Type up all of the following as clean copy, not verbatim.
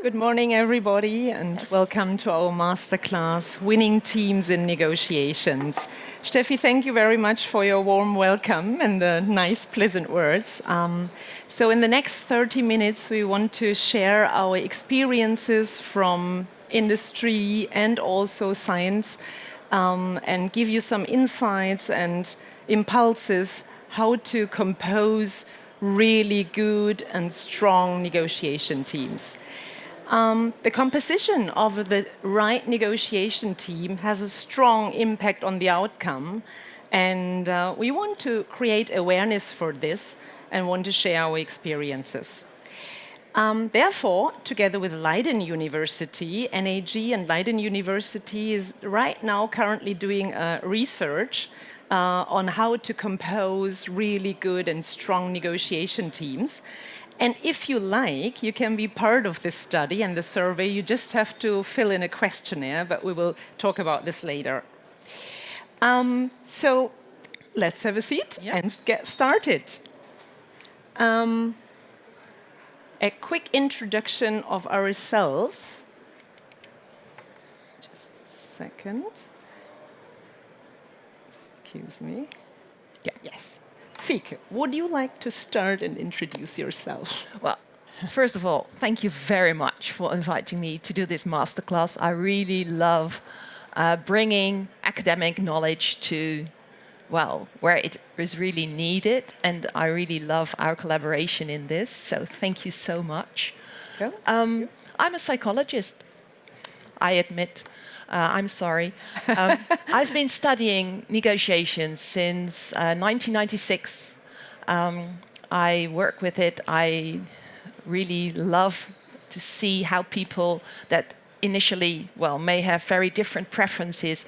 Good morning, everybody, and welcome to our Masterclass, Winning Teams in Negotiations. Steffi, thank you very much for your warm welcome and the nice, pleasant words. So in the next 30 minutes, we want to share our experiences from industry and also science and give you some insights and impulses how to compose really good and strong negotiation teams. The composition of the right negotiation team has a strong impact on the outcome, and we want to create awareness for this and want to share our experiences. Therefore, together with Leiden University, NAG and Leiden University is right now currently doing research on how to compose really good and strong negotiation teams. And if you like, you can be part of this study and the survey. You just have to fill in a questionnaire, but we will talk about this later. So let's have a seat and get started. A quick introduction of ourselves. Just a second. Excuse me. Yes. Fieke, would you like to start and introduce yourself? Well, first of all, thank you very much for inviting me to do this masterclass. I really love bringing academic knowledge to, well, where it is really needed. And I really love our collaboration in this. So thank you so much. I'm a psychologist, I admit. I'm sorry. I've been studying negotiations since 1996. I work with it. I really love to see how people that initially, well, may have very different preferences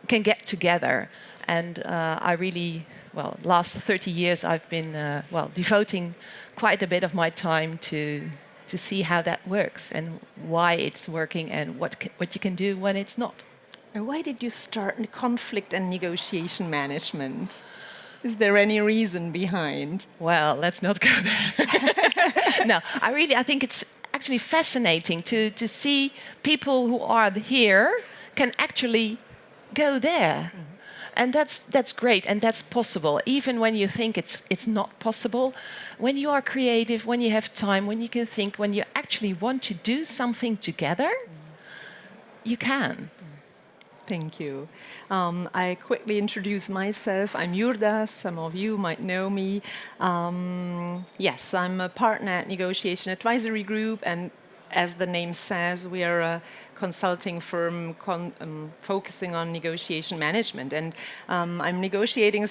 can get together. And I really, well, last 30 years I've been, devoting quite a bit of my time to see how that works and why it's working and what you can do when it's not. And why did you start in conflict and negotiation management? Is there any reason behind? Well, let's not go there. No, I think it's actually fascinating to see people who are here can actually go there. Mm-hmm. And that's great, and that's possible. Even when you think it's not possible, when you are creative, when you have time, when you can think, when you actually want to do something together, you can. Thank you. I quickly introduce myself. I'm Jurda. Some of you might know me. Yes, I'm a partner at Negotiation Advisory Group, and as the name says, we are a consulting firm focusing on negotiation management. And I'm negotiating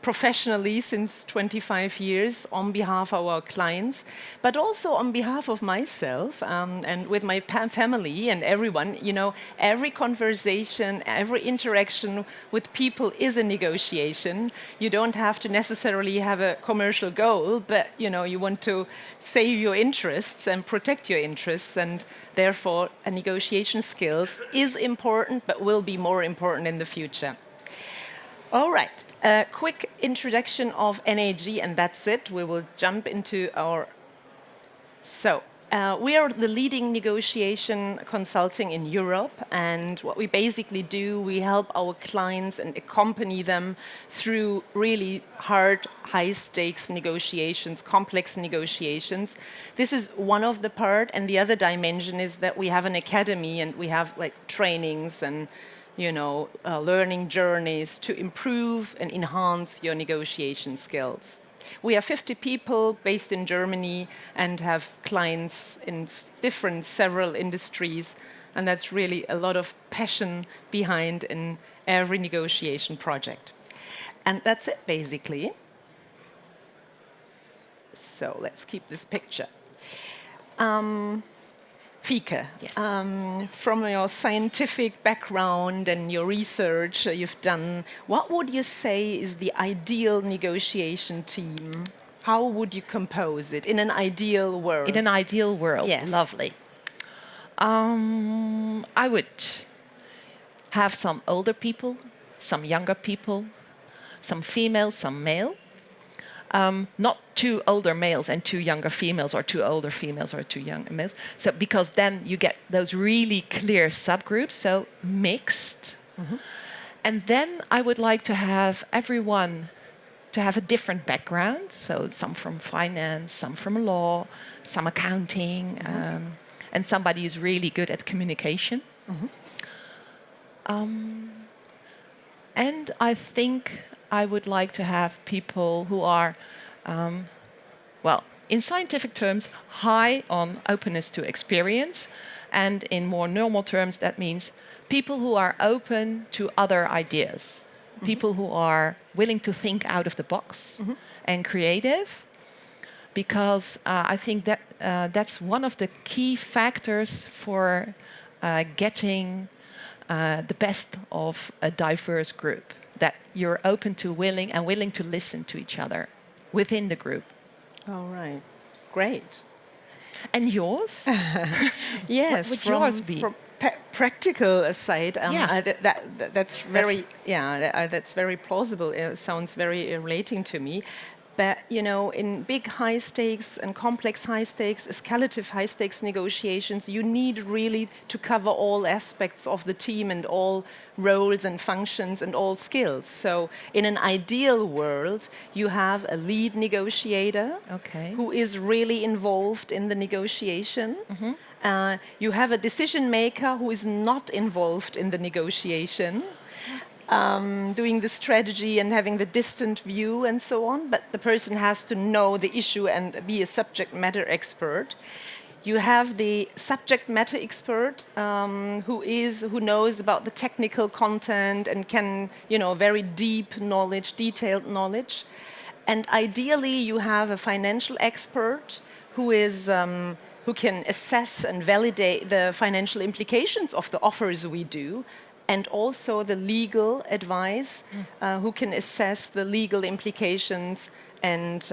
professionally since 25 years on behalf of our clients, but also on behalf of myself and with my family and everyone. You know, every conversation, every interaction with people is a negotiation. You don't have to necessarily have a commercial goal, but you know, you want to save your interests and protect your interests, and therefore a negotiation skills is important, but will be more important in the future. All right, a quick introduction of NAG, and that's it. We will jump into our... we are the leading negotiation consulting in Europe, and what we basically do, we help our clients and accompany them through really hard, high-stakes negotiations, complex negotiations. This is one of the part, and the other dimension is that we have an academy and we have like trainings and learning journeys to improve and enhance your negotiation skills. We are 50 people based in Germany and have clients in several industries, and that's really a lot of passion behind in every negotiation project. And that's it, basically. So let's keep this picture. Fieke, yes. From your scientific background and your research you've done, what would you say is the ideal negotiation team? How would you compose it in an ideal world? In an ideal world, yes. Lovely. I would have some older people, some younger people, some female, some male. not two older males and two younger females, or two older females or two younger males. So because then you get those really clear subgroups, so mixed. And then I would like to have everyone to have a different background. So some from finance, some from law, some accounting, and somebody who's really good at communication. And I think I would like to have people who are, well, in scientific terms, high on openness to experience. And in more normal terms, that means people who are open to other ideas, people who are willing to think out of the box and creative. Because I think that that's one of the key factors for getting the best of a diverse group, that you're open to willing to listen to each other within the group. All right, great. And yours? Yes, what would yours be? From practical aside, that's very that's very plausible. It sounds very relating to me. But in big high stakes and complex high stakes, escalative high stakes negotiations, you need really to cover all aspects of the team and all roles and functions and all skills. So in an ideal world, you have a lead negotiator who is really involved in the negotiation. You have a decision maker who is not involved in the negotiation. Doing the strategy and having the distant view and so on, but the person has to know the issue and be a subject matter expert. You have the subject matter expert who knows about the technical content and can, very deep knowledge, detailed knowledge. And ideally, you have a financial expert who can assess and validate the financial implications of the offers we do, and also the legal advice, who can assess the legal implications and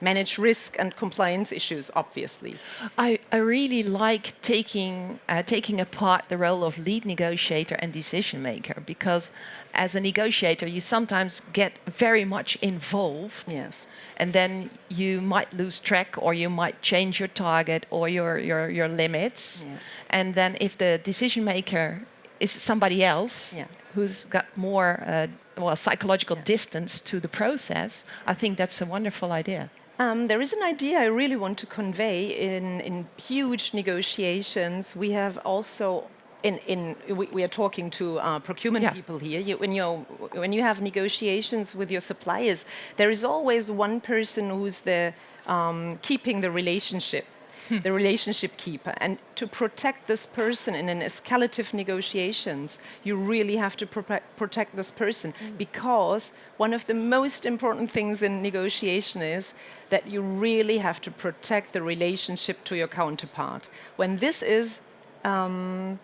manage risk and compliance issues, obviously. I really like taking apart the role of lead negotiator and decision maker, because as a negotiator, you sometimes get very much involved. Yes. And then you might lose track, or you might change your target or your limits. Yeah. And then if the decision maker is somebody else who's got more psychological distance to the process, I think that's a wonderful idea. There is an idea I really want to convey in huge negotiations. We have also we are talking to procurement people here. When you have negotiations with your suppliers, there is always one person who's keeping the relationship. The relationship keeper. And to protect this person in an escalative negotiations, you really have to protect this person, because one of the most important things in negotiation is that you really have to protect the relationship to your counterpart. When this is under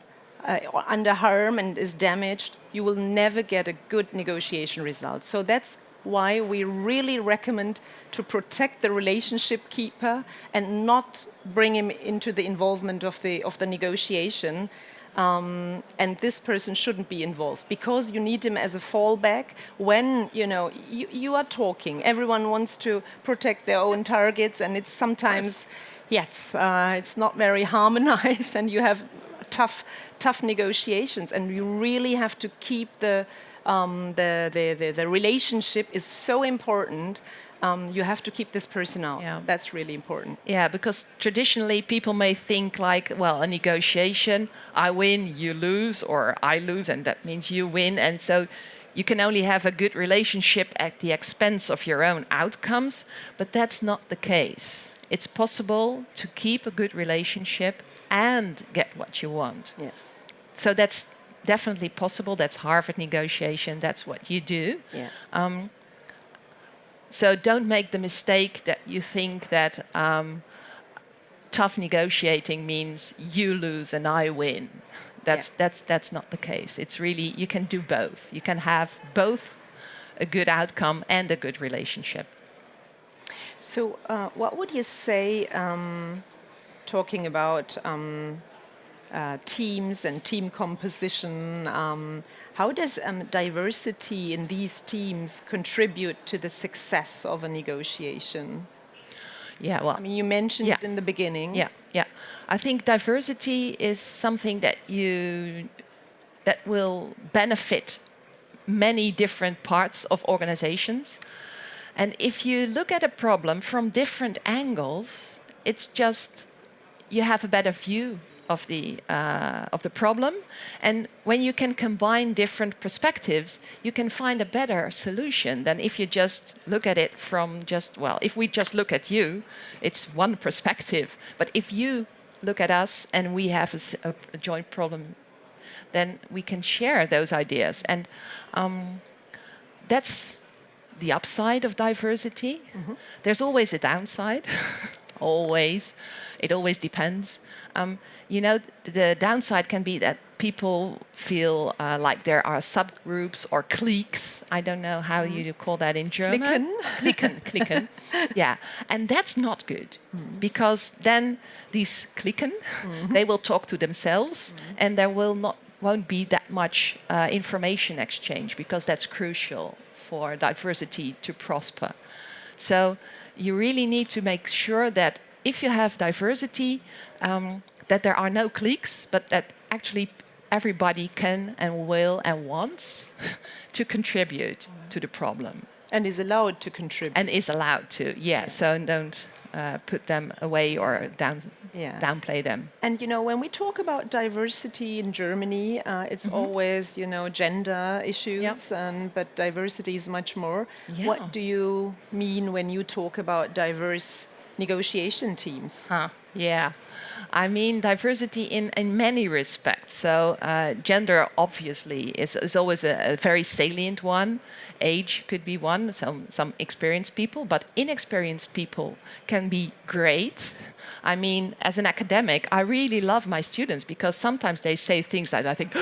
harm and is damaged, you will never get a good negotiation result. So that's why we really recommend to protect the relationship keeper and not bring him into the involvement of the negotiation. And this person shouldn't be involved, because you need him as a fallback when you are talking. Everyone wants to protect their own targets, and it's sometimes it's not very harmonized, and you have tough negotiations, and you really have to keep the relationship is so important. You have to keep this person out. Yeah. That's really important. Yeah, because traditionally people may think like, well, a negotiation, I win, you lose, or I lose, and that means you win. And so you can only have a good relationship at the expense of your own outcomes, but that's not the case. It's possible to keep a good relationship and get what you want. Yes. So that's definitely possible. That's Harvard negotiation. That's what you do. Yeah. So don't make the mistake that you think that tough negotiating means you lose and I win. That's not the case. It's really, you can do both. You can have both a good outcome and a good relationship. So what would you say, talking about teams and team composition, How does diversity in these teams contribute to the success of a negotiation? Yeah, well, I mean, you mentioned yeah. it in the beginning. Yeah, yeah. I think diversity is something that will benefit many different parts of organizations. And if you look at a problem from different angles, it's just you have a better view of the problem. And when you can combine different perspectives, you can find a better solution than if you just look at it from just, well, if we just look at you, it's one perspective. But if you look at us and we have a joint problem, then we can share those ideas. And that's the upside of diversity. Mm-hmm. There's always a downside. Always. It always depends. The downside can be that people feel like there are subgroups or cliques. I don't know how you call that in German. Cliquen. Yeah, and that's not good because then these cliquen, they will talk to themselves, and there won't be that much information exchange because that's crucial for diversity to prosper. So you really need to make sure that if you have diversity, that there are no cliques, but that actually everybody can and will and wants to contribute to the problem. And is allowed to contribute. And is allowed to, yeah. So don't put them away or downplay them. And when we talk about diversity in Germany, it's always gender issues, but diversity is much more. Yeah. What do you mean when you talk about diverse negotiation teams? Yeah, I mean diversity in many respects. So gender obviously is always a very salient one. Age could be one, some experienced people, but inexperienced people can be great. I mean, as an academic, I really love my students because sometimes they say things that I think,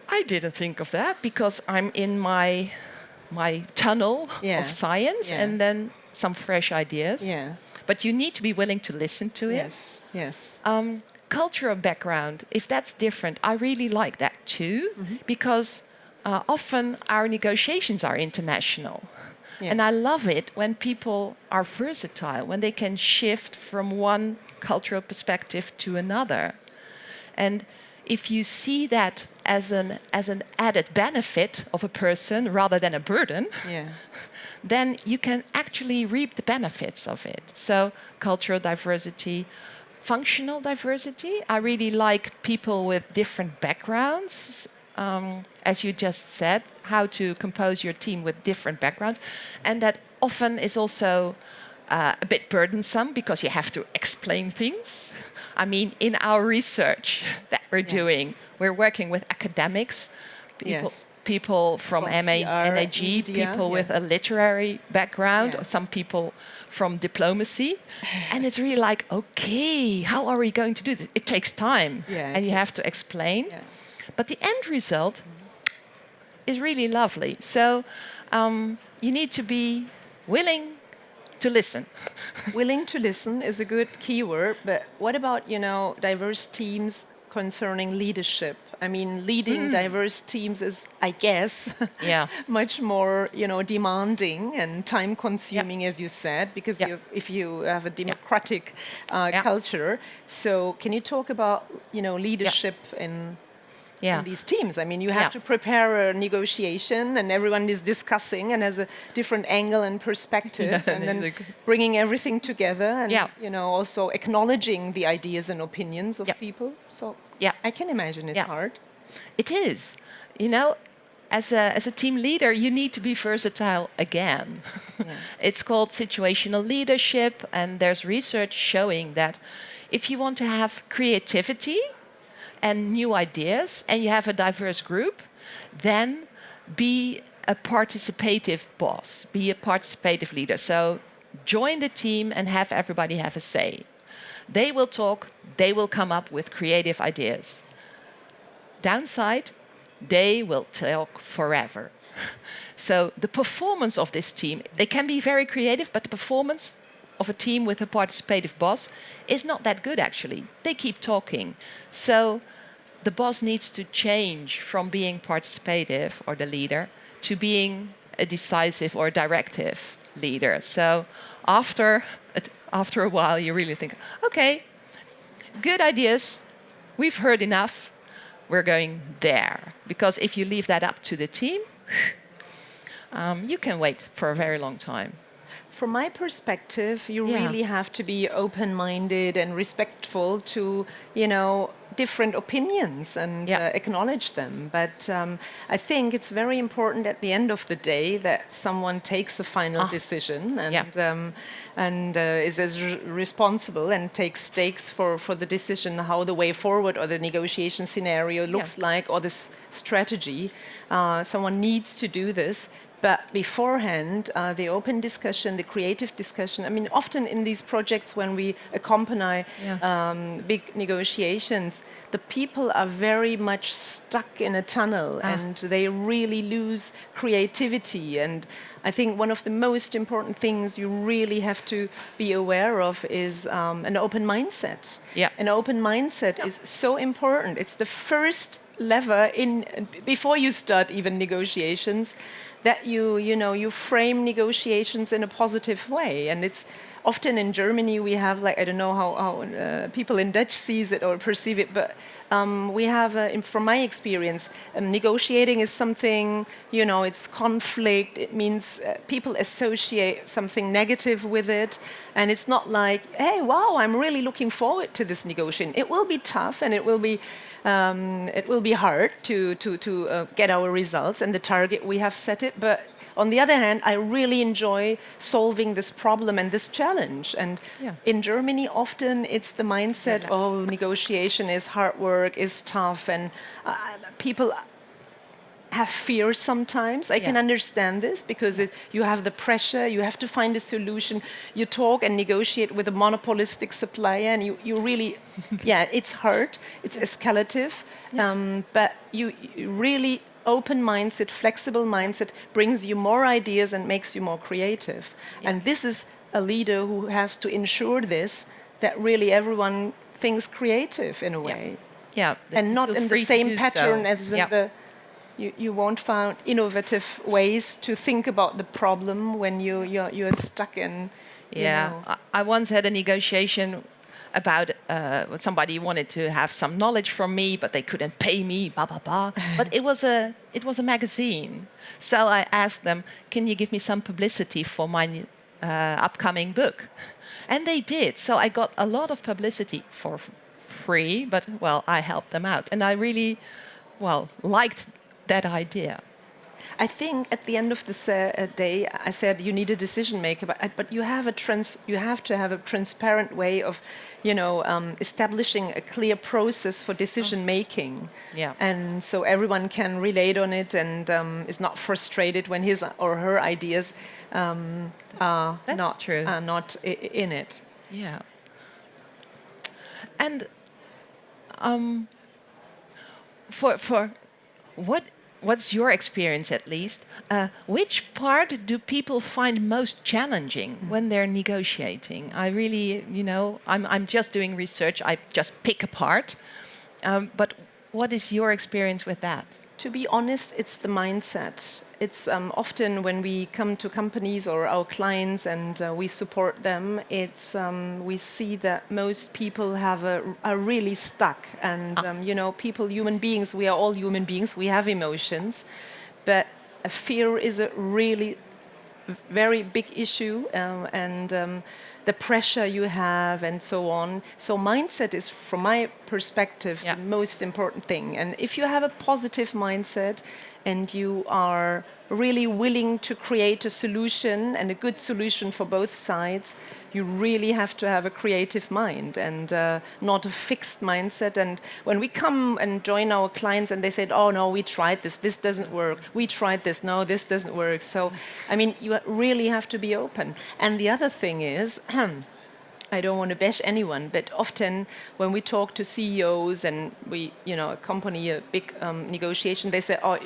I didn't think of that because I'm in my tunnel of science and then some fresh ideas. Yeah. But you need to be willing to listen to it. Yes. Cultural background, if that's different, I really like that too, because often our negotiations are international. Yeah. And I love it when people are versatile, when they can shift from one cultural perspective to another. And if you see that as an added benefit of a person rather than a burden, then you can actually reap the benefits of it. So cultural diversity, functional diversity. I really like people with different backgrounds. As you just said, how to compose your team with different backgrounds. And that often is also a bit burdensome because you have to explain things. I mean, in our research that we're doing, we're working with academics, people from MAG, people with a literary background, or some people from diplomacy. And it's really like, okay, how are we going to do this? It takes time, and you have to explain. Yeah. But the end result is really lovely. So you need to be willing to listen. Willing to listen is a good keyword, but what about, diverse teams concerning leadership? I mean, leading diverse teams is, I guess, much more, demanding and time-consuming, as you said, because if you have a democratic culture. So can you talk about, leadership in these teams? I mean, you have to prepare a negotiation and everyone is discussing and has a different angle and perspective and then bringing everything together and, also acknowledging the ideas and opinions of people. So I can imagine it's hard. It is. As a team leader, you need to be versatile again. It's called situational leadership, and there's research showing that if you want to have creativity and new ideas, and you have a diverse group, then be a participative boss, be a participative leader. So join the team and have everybody have a say. They will talk, they will come up with creative ideas. Downside, they will talk forever. So the performance of this team, they can be very creative, but the performance of a team with a participative boss is not that good actually. They keep talking. So the boss needs to change from being participative or the leader to being a decisive or directive leader. So after a while, you really think, okay, good ideas, we've heard enough, we're going there. Because if you leave that up to the team, you can wait for a very long time. From my perspective, you Yeah. really have to be open-minded and respectful to, different opinions and acknowledge them. But I think it's very important at the end of the day that someone takes a final decision and is as responsible and takes stakes for the decision, how the way forward or the negotiation scenario looks like, or this strategy. Someone needs to do this. But beforehand, the open discussion, the creative discussion, I mean, often in these projects when we accompany big negotiations, the people are very much stuck in a tunnel and they really lose creativity. And I think one of the most important things you really have to be aware of is an open mindset. Yeah. An open mindset is so important. It's the first lever before you start even negotiations, that you frame negotiations in a positive way. And it's often in Germany we have, like, I don't know how people in Dutch sees it or perceive it, but we have, from my experience, negotiating is something, it's conflict. It means people associate something negative with it. And it's not like, hey, wow, I'm really looking forward to this negotiation. It will be tough and it will be hard to get our results and the target we have set it. But on the other hand, I really enjoy solving this problem and this challenge. And in Germany, often it's the mindset, negotiation is hard work, is tough, and people have fear sometimes. I can understand this because you have the pressure, you have to find a solution. You talk and negotiate with a monopolistic supplier and you really, it's hard, it's escalative, but you really open mindset, flexible mindset brings you more ideas and makes you more creative. And this is a leader who has to ensure this, that really everyone thinks creative in a way. And not in the same pattern as in the... You won't find innovative ways to think about the problem when you're stuck in. I once had a negotiation about somebody wanted to have some knowledge from me, but they couldn't pay me. But it was a magazine, so I asked them, "Can you give me some publicity for my upcoming book?" And they did. So I got a lot of publicity for free, but I helped them out, and I really liked that idea. I think at the end of the day, I said you need a decision maker, but you have to have a transparent way of, establishing a clear process for decision making. And so everyone can relate on it and is not frustrated when his or her ideas are not in it. And for what's your experience, at least? Which part do people find most challenging when they're negotiating? I really, I'm just doing research. I just pick a part. But what is your experience with that? To be honest, it's the mindset. It's often when we come to companies or our clients and we support them, we see that most people are really stuck. And, people, human beings, we are all human beings, we have emotions. But fear is a really very big issue and the pressure you have and so on. So mindset is, from my perspective, the most important thing. And if you have a positive mindset and you are really willing to create a solution and a good solution for both sides, you really have to have a creative mind and not a fixed mindset. And when we come and join our clients and they say, oh no, we tried this doesn't work. We tried this, no, this doesn't work. So, I mean, you really have to be open. And the other thing is, I don't want to bash anyone, but often when we talk to CEOs and we, accompany a big negotiation, they say, "Oh,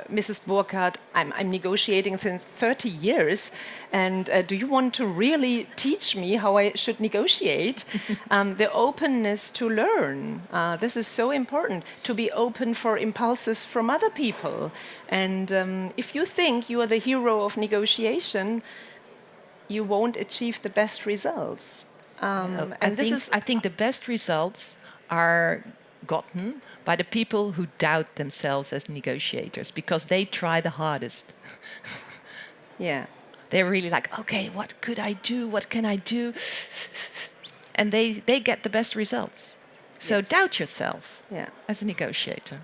Mrs. Burkhardt, I'm negotiating since 30 years, and do you want to really teach me how I should negotiate?" The openness to learn, this is so important, to be open for impulses from other people. And if you think you are the hero of negotiation, you won't achieve the best results. I think the best results are gotten by the people who doubt themselves as negotiators, because they try the hardest. Yeah. They're really like, okay, what could I do? What can I do? And they get the best results. So Yes. doubt yourself Yeah. as a negotiator.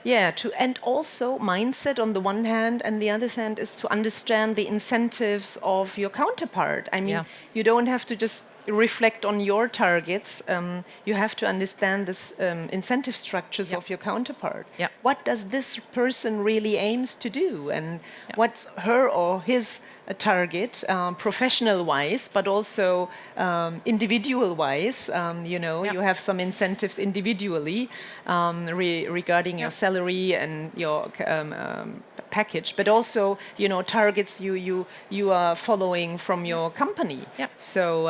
Yeah, and also mindset on the one hand, and the other hand is to understand the incentives of your counterpart. I mean, Yeah. you don't have to just reflect on your targets. You have to understand this incentive structures of your counterpart. Yeah. What does this person really aims to do, and what's her or his target, professional-wise, but also individual-wise. You have some incentives individually regarding your salary and your package, but also targets you are following from your company. Yeah. So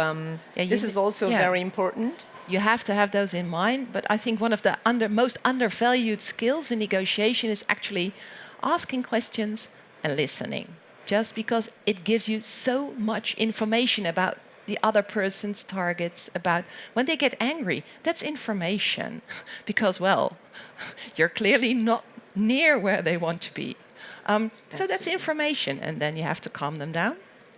this is also very important. You have to have those in mind, but I think one of the most undervalued skills in negotiation is actually asking questions and listening. Just because it gives you so much information about the other person's targets, about when they get angry, that's information. Because, well, you're clearly not near where they want to be. So that's information, and then you have to calm them down,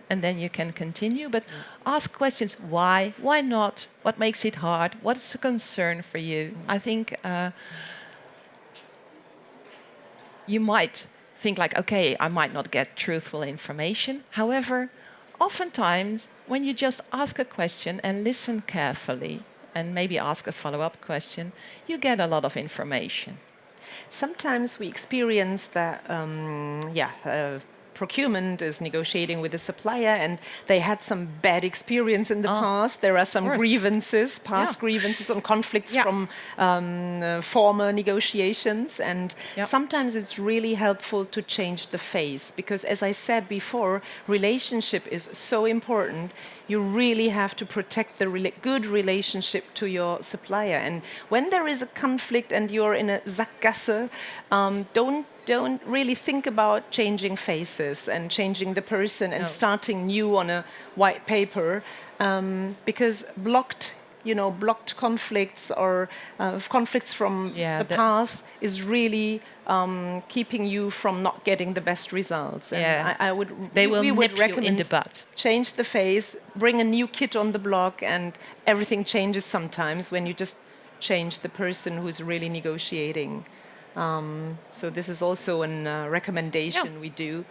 and then you can continue. But ask questions: why? Why not? What makes it hard? What's a concern for you? I think you might think like, okay, I might not get truthful information. However, oftentimes when you just ask a question and listen carefully and maybe ask a follow-up question, you get a lot of information. Sometimes we experience that, procurement is negotiating with a supplier and they had some bad experience in the past. There are some grievances, past grievances on conflicts from former negotiations. And sometimes it's really helpful to change the face because, as I said before, relationship is so important. You really have to protect the good relationship to your supplier. And when there is a conflict and you're in a Sackgasse, don't really think about changing faces and changing the person and starting new on a white paper, because blocked conflicts or conflicts from the past is really keeping you from not getting the best results. And we would recommend in the butt. Change the face, bring a new kid on the block, and everything changes sometimes when you just change the person who's really negotiating. So this is also a recommendation we do.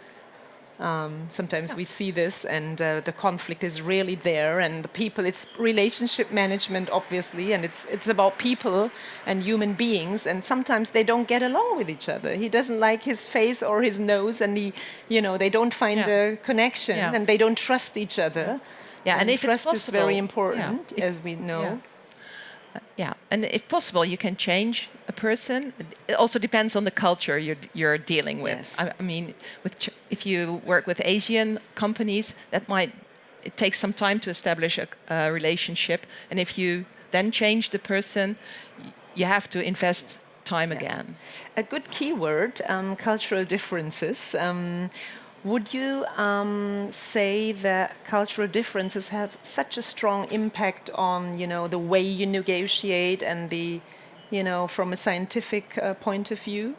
Sometimes we see this and the conflict is really there, and the people, it's relationship management obviously, and it's about people and human beings, and sometimes they don't get along with each other. He doesn't like his face or his nose, and they don't find a connection and they don't trust each other. And if trust it's is possible, very important, as we know. And if possible, you can change a person. It also depends on the culture you're dealing with. Yes. I mean, if you work with Asian companies, it takes some time to establish a relationship. And if you then change the person, you have to invest time again. A good keyword, cultural differences. Would you say that cultural differences have such a strong impact on, the way you negotiate and from a scientific point of view?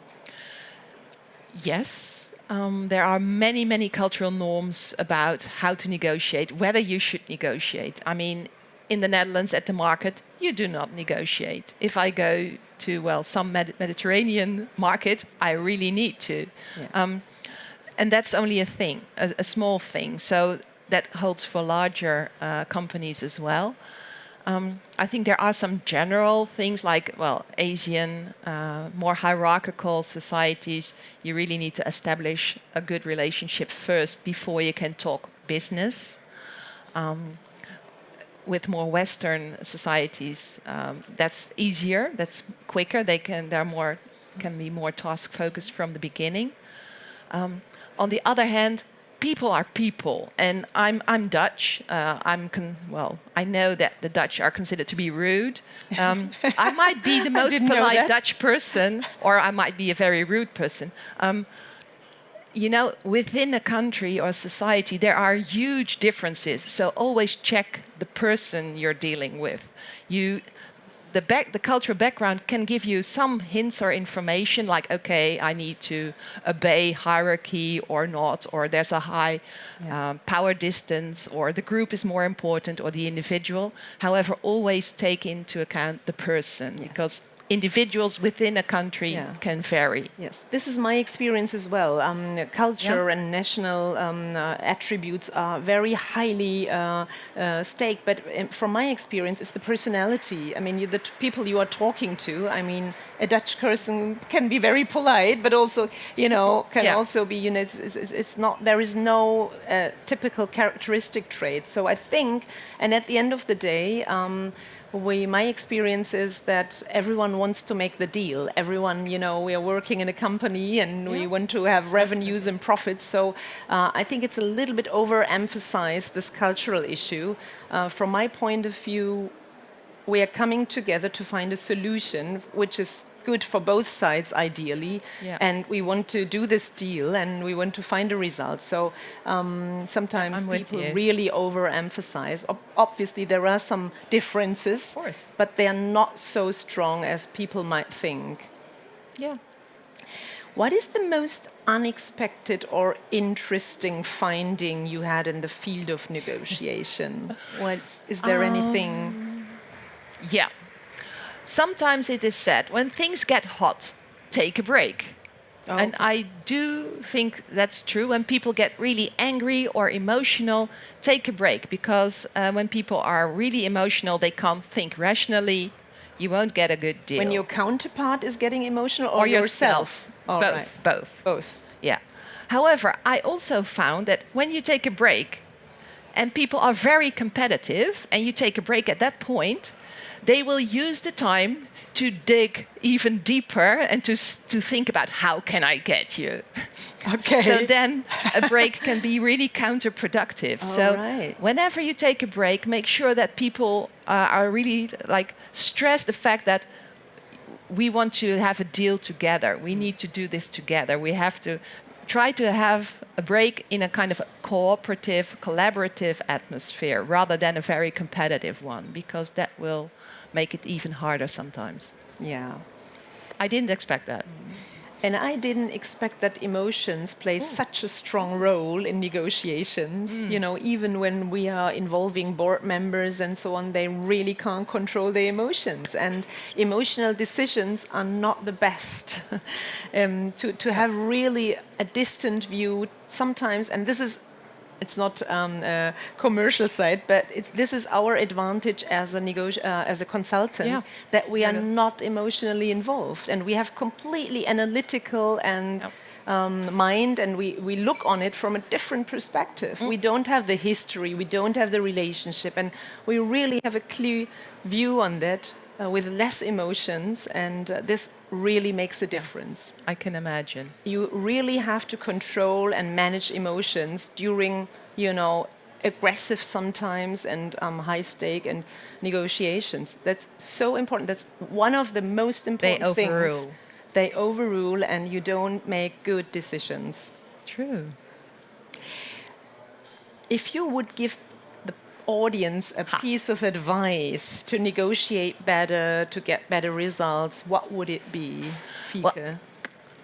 Yes. There are many, many cultural norms about how to negotiate, whether you should negotiate. I mean, in the Netherlands at the market, you do not negotiate. If I go to, some Mediterranean market, I really need to. Yeah. And that's only a thing, a small thing. So that holds for larger companies as well. I think there are some general things like, Asian, more hierarchical societies, you really need to establish a good relationship first before you can talk business. with more Western societies, that's easier, that's quicker. Can be more task focused from the beginning. On the other hand, people are people, and I'm Dutch. I know that the Dutch are considered to be rude. I might be the most polite Dutch person, or I might be a very rude person. Within a country or society, there are huge differences. So always check the person you're dealing with. The cultural background can give you some hints or information, like, okay, I need to obey hierarchy or not, or there's a high power distance, or the group is more important, or the individual. However, always take into account the person, because individuals within a country can vary. Yes, this is my experience as well. Culture and national attributes are very highly staked, but from my experience, it's the personality. I mean, the people you are talking to. I mean, a Dutch person can be very polite, but also, also be. It's not. There is no typical characteristic trait. So I think, and at the end of the day. My experience is that everyone wants to make the deal. Everyone, we are working in a company and we want to have revenues and profits. So I think it's a little bit overemphasized, this cultural issue. From my point of view, we are coming together to find a solution which is good for both sides, ideally, and we want to do this deal and we want to find a result. So sometimes people really overemphasize. Obviously, there are some differences, but they are not so strong as people might think. Yeah. What is the most unexpected or interesting finding you had in the field of negotiation? Is there anything? Yeah. Sometimes it is said, when things get hot, take a break. Oh. And I do think that's true. When people get really angry or emotional, take a break. Because when people are really emotional, they can't think rationally. You won't get a good deal. When your counterpart is getting emotional, or yourself? Both. Yeah. However, I also found that when you take a break and people are very competitive and you take a break at that point, they will use the time to dig even deeper and to think about how can I get you. Okay. So then a break can be really counterproductive. Whenever you take a break, make sure that people are really stress the fact that we want to have a deal together. We need to do this together. We have to try to have a break in a kind of cooperative, collaborative atmosphere rather than a very competitive one, because that will make it even harder sometimes. Yeah. I didn't expect that. And I didn't expect that emotions play such a strong role in negotiations. Even when we are involving board members and so on, they really can't control their emotions. And emotional decisions are not the best. To have really a distant view sometimes, and it's not a commercial side, but this is our advantage as a consultant, that we are not emotionally involved, and we have completely analytical and mind, and we look on it from a different perspective. We don't have the history, we don't have the relationship, and we really have a clear view on that. With less emotions, and this really makes a difference. I can imagine. You really have to control and manage emotions during, aggressive sometimes and high stake and negotiations. That's so important. That's one of the most important things. They overrule, and you don't make good decisions. True. If you would give audience a piece of advice to negotiate better, to get better results, what would it be, Fieke? Well,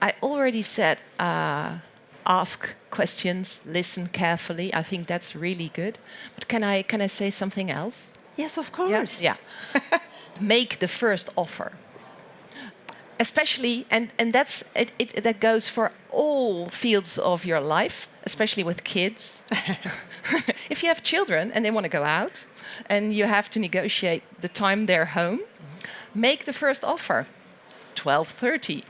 I already said ask questions, listen carefully. I think that's really good. But can I say something else? Yes, of course. Yeah. Make the first offer. Especially, and that goes for all fields of your life, especially with kids. If you have children and they want to go out and you have to negotiate the time they're home, make the first offer. 12:30.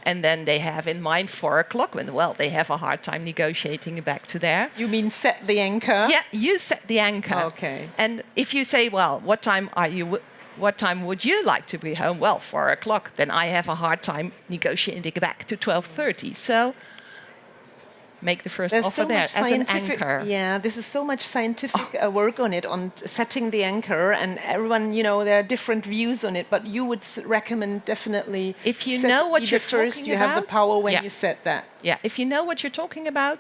And then they have in mind 4 o'clock when, well, they have a hard time negotiating back to there. You mean set the anchor? Yeah, you set the anchor. Okay. And if you say, well, what time would you like to be home? Well, 4 o'clock. Then I have a hard time negotiating back to 12:30. So make the first There's offer so there much as an scientific, anchor. yeah, this is so much scientific work on it, on setting the anchor, and everyone, there are different views on it, but you would recommend definitely If you set know what either you're first, talking you have the about, power when yeah. you set that. Yeah, if you know what you're talking about,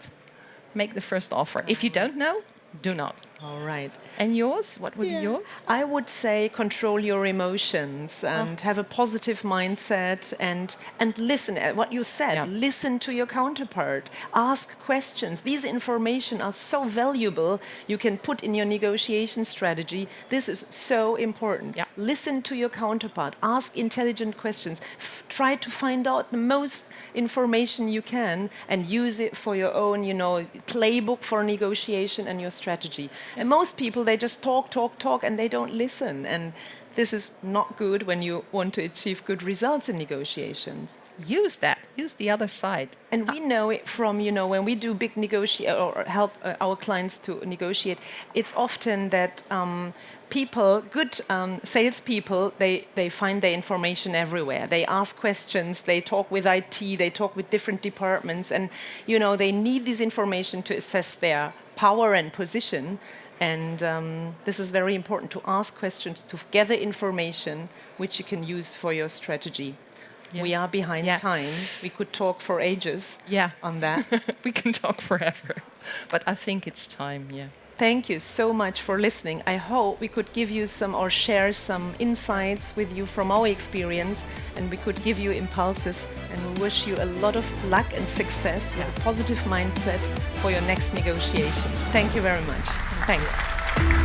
make the first offer. If you don't know, do not. All right. And yours? What would be yours? I would say control your emotions and have a positive mindset and listen at what you said. Yeah. Listen to your counterpart. Ask questions. These information are so valuable. You can put in your negotiation strategy. This is so important. Yeah. Listen to your counterpart. Ask intelligent questions. Try to find out the most information you can and use it for your own, playbook for negotiation and your strategy. And most people, they just talk, and they don't listen. And this is not good when you want to achieve good results in negotiations. Use that. Use the other side. And we know it from, when we do big negotiate or help our clients to negotiate, it's often that good salespeople, they find their information everywhere. They ask questions, they talk with IT, they talk with different departments, and, they need this information to assess their power and position. And this is very important, to ask questions, to gather information which you can use for your strategy. Yeah. We are behind time. We could talk for ages on that. We can talk forever. But I think it's time, Thank you so much for listening. I hope we could give you share some insights with you from our experience, and we could give you impulses, and we wish you a lot of luck and success with a positive mindset for your next negotiation. Thank you very much. Thanks.